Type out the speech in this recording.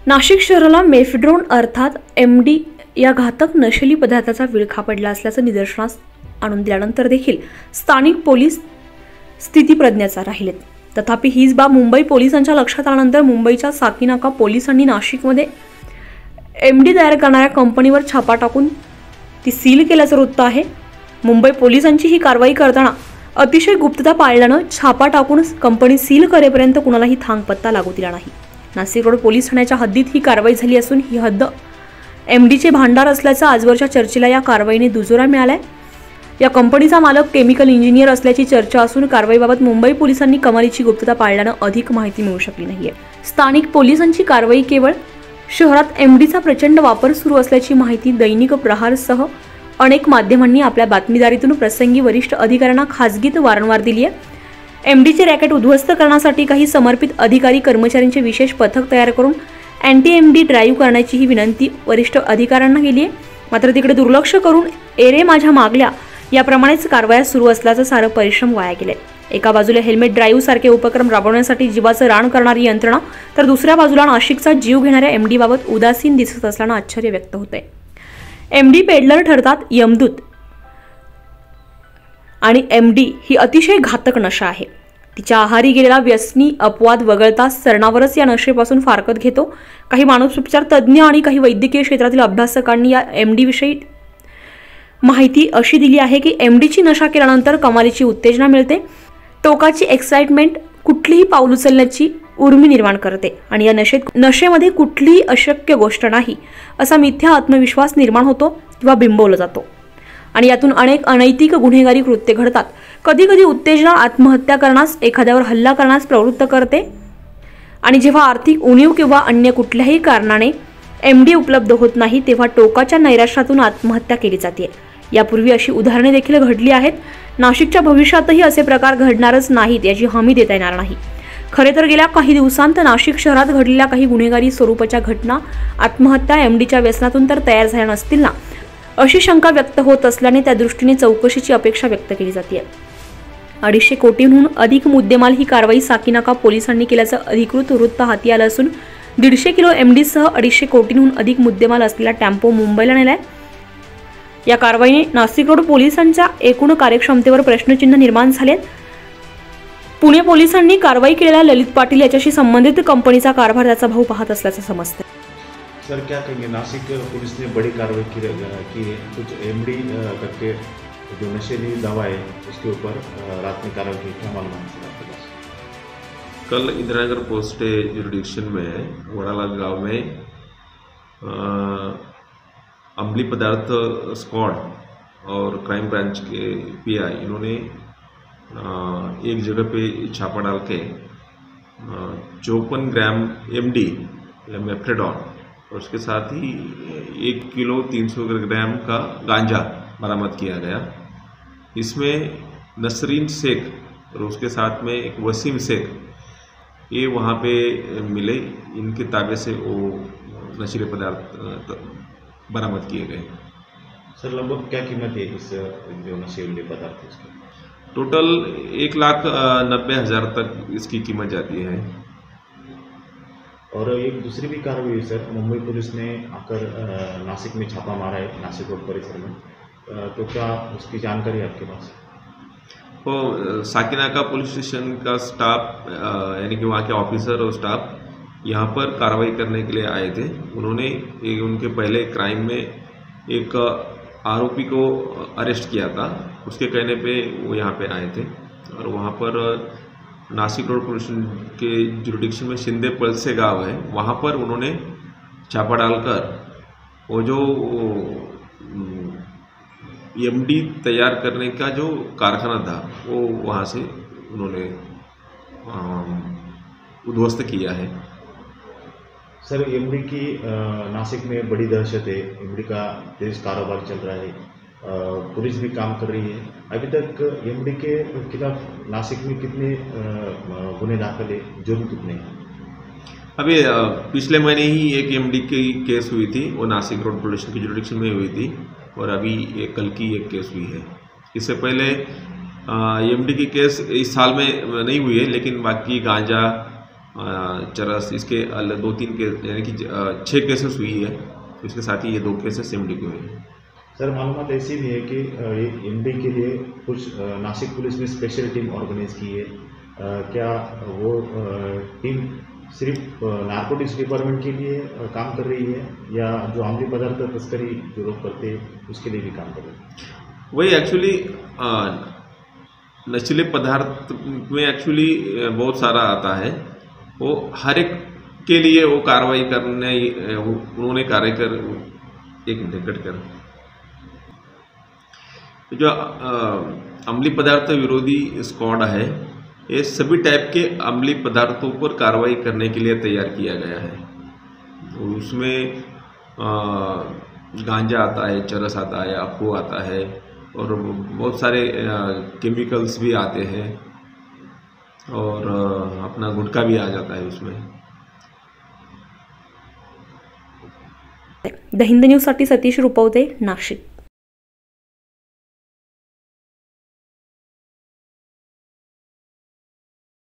नाशिक शहराला मेफेड्रोन अर्थात MD या घातक नशेली पदार्थाचा विळखा पडला असल्याचं निदर्शनास आणून दिल्यानंतर देखील स्थानिक पोलीस स्थितीप्रज्ञाचा राहिलेत। तथापि हीच बाब मुंबई पोलिसांच्या लक्षात आल्यानंतर मुंबईच्या साकीनाका पोलिसांनी नाशिकमध्ये MD तयार करणाऱ्या कंपनीवर छापा टाकून ती सील केल्याचं वृत्त आहे। मुंबई पोलिसांची ही कारवाई करताना अतिशय गुप्तता पाळल्यानं छापा टाकून कंपनी सील करेपर्यंत कुणालाही थांगपत्ता लागू दिला नाही। नाशिक रोड पोलीस ठाण्याच्या हद्दीत ही कारवाई झाली असून ही हद्द MDचे भांडार असल्याचं आजवरच्या चर्चेला या कारवाईने दुजोरा मिळालाय। या कंपनीचा मालक केमिकल इंजिनियर असल्याची चर्चा असून कारवाईबाबत मुंबई पोलिसांनी कमालीची गुप्तता पाळल्यानं अधिक माहिती मिळू शकली नाहीये। स्थानिक पोलिसांची कारवाई केवळ शहरात MDचा प्रचंड वापर सुरू असल्याची माहिती दैनिक प्रहारसह अनेक माध्यमांनी आपल्या बातमीदारीतून प्रसंगी वरिष्ठ अधिकाऱ्यांना खासगीत वारंवार दिली आहे। MDचे रॅकेट उद्ध्वस्त करण्यासाठी काही समर्पित अधिकारी कर्मचाऱ्यांचे विशेष पथक तयार करून अँटी MD ड्राईव्ह करण्याची ही विनंती वरिष्ठ अधिकाऱ्यांना केली आहे। मात्र तिकडे दुर्लक्ष करून एरे माझ्या मागल्या याप्रमाणेच कारवाया सुरू असल्याचं सारं परिश्रम वाया गेले। एका बाजूला हेल्मेट ड्राईव्ह सारखे उपक्रम राबवण्यासाठी जीवाचं रान करणारी यंत्रणा तर दुसऱ्या बाजूला नाशिकचा जीव घेणाऱ्या MD बाबत उदासीन दिसत असल्यानं आश्चर्य व्यक्त होतंय। MD पेडलर ठरतात यमदूत आणि MD ही अतिशय घातक नशा आहे। तिच्या आहारी गेलेला व्यसनी अपवाद वगळता सरणावरच या नशेपासून फारकत घेतो। काही मानसोपचार तज्ज्ञ आणि काही वैद्यकीय क्षेत्रातील अभ्यासकांनी या MD विषयी माहिती अशी दिली आहे की MDची नशा केल्यानंतर कमालीची उत्तेजना मिळते, टोकाची एक्साइटमेंट कुठलीही पाऊल उचलण्याची उर्मी निर्माण करते आणि या नशेमध्ये कुठलीही अशक्य गोष्ट नाही असा मिथ्या आत्मविश्वास निर्माण होतो किंवा बिंबवला जातो आणि यातून अनेक अनैतिक गुन्हेगारी कृत्ये घडतात। कधी कधी उत्तेजना आत्महत्या करण्यास, एखाद्यावर हल्ला करण्यास प्रवृत्त करते आणि जेव्हा आर्थिक उणीव किंवा अन्य कुठल्याही कारणाने MD उपलब्ध होत नाही तेव्हा टोकाच्या नैराश्यातून आत्महत्या केली जाते। यापूर्वी अशी उदाहरणे देखील घडली आहेत। नाशिकच्या भविष्यातही असे प्रकार घडणारच नाहीत याची हमी देता येणार नाही। खरे तर गेल्या काही दिवसांत नाशिक शहरात घडलेल्या काही गुन्हेगारी स्वरूपाच्या घटना आत्महत्या MDच्या व्यसनातून तर तयार झाल्या नसतील ना अशी शंका व्यक्त होत असल्याने त्या दृष्टीने चौकशीची अपेक्षा व्यक्त केली जाते। 250 कोटींहून अधिक मुद्देमाल ही कारवाई साकीनाका पोलिसांनी केल्याचं अधिकृत वृत्त हाती आलं असून 150 किलो MD सह 250 कोटींहून अधिक मुद्देमाल असलेला टेम्पो मुंबईला नेलाय। या कारवाईने नाशिक रोड पोलिसांच्या एकूण कार्यक्षमतेवर प्रश्नचिन्ह निर्माण झाले। पुणे पोलिसांनी कारवाई केलेल्या ललित पाटील याच्याशी संबंधित कंपनीचा कारभार त्याचा भाऊ पाहत असल्याचं समजतं। सर क्या कहेंगे, नासिक पुलिस ने बड़ी कार्रवाई की है, कुछ MD करके जो नशीली दवा है उसके ऊपर रात में कार्रवाई की, क्या मालूम है आपके पास? कल इंदिरानगर पोस्ट जुरिडिक्शन में वड़ालाल गांव में अम्लीय पदार्थ स्क्वाड और क्राइम ब्रांच के PI इन्होंने एक जगह पे छापा डाल के 54 ग्राम MD मेफ्रेडॉन और उसके साथ ही 1 किलो 300 ग्राम का गांजा बरामद किया गया। इसमें नसरीन शेख और उसके साथ में एक वसीम शेख ये वहाँ पे मिले, इनके ताबे से वो नशीले पदार्थ बरामद किए गए। सर लगभग क्या कीमत है इस जो नशीले पदार्थ इसकी? टोटल 1,90,000 तक इसकी कीमत जाती है। और एक दूसरी भी कार्रवाई हुई सर, मुंबई पुलिस ने आकर नासिक में छापा मारा है, नासिक रोड परिसर में, तो क्या उसकी जानकारी है आपके पास? तो साकीनाका पुलिस स्टेशन का स्टाफ यानी कि वहाँ के ऑफिसर और स्टाफ यहाँ पर कार्रवाई करने के लिए आए थे। उन्होंने उनके पहले क्राइम में एक आरोपी को अरेस्ट किया था, उसके कहने पे वो यहाँ पे आए थे और वहाँ पर नासिक रोड पुलिस के जुरिडिक्शन में शिंदे पलसे गांव है, वहाँ पर उन्होंने छापा डालकर वो जो MD तैयार करने का जो कारखाना था वो वहाँ से उन्होंने उद्ध्वस्त किया है। सर MD की नासिक में बड़ी दहशत है, MD का तेज कारोबार चल रहा है, पुलिस भी काम कर रही है। अभी तक MD के खिलाफ नासिक में कितने गुने दाखिल है, जुर्म कितने हैं? अभी पिछले महीने ही एक MD की केस हुई थी, वो नासिक रोड पुलिस की जुरिडिक्शन में हुई थी और अभी कल की एक केस हुई है। इससे पहले MD की केस इस साल में नहीं हुई है, लेकिन बाकी गांजा चरस, इसके 2-3 के यानी कि 6 केसेस हुई है। इसके साथ ही ये 2 केसेस एमडी के हुए हैं। सर मालूमात ऐसी भी है कि एमडी के लिए कुछ नासिक पुलिस ने स्पेशल टीम ऑर्गेनाइज की है। क्या वो टीम सिर्फ नारकोटिक्स डिपार्टमेंट के लिए काम कर रही है या जो अमली पदार्थ तस्करी जो लोग करते हैं उसके लिए भी काम कर रही है? वही एक्चुअली नशीले पदार्थ में एक्चुअली बहुत सारा आता है, वो हर एक के लिए वो कार्रवाई करने उन्होंने कार्य कर। एक मिनट कट कर, जो अम्लीय पदार्थ विरोधी स्क्वाड है, ये सभी टाइप के अम्लीय पदार्थों पर कार्रवाई करने के लिए तैयार किया गया है। तो उसमें गांजा आता है, चरस आता है, अफू आता है और बहुत सारे केमिकल्स भी आते हैं और अपना गुटखा भी आ जाता है उसमें। द हिंद न्यूजसाठी सतीश रुपवते, नाशिक।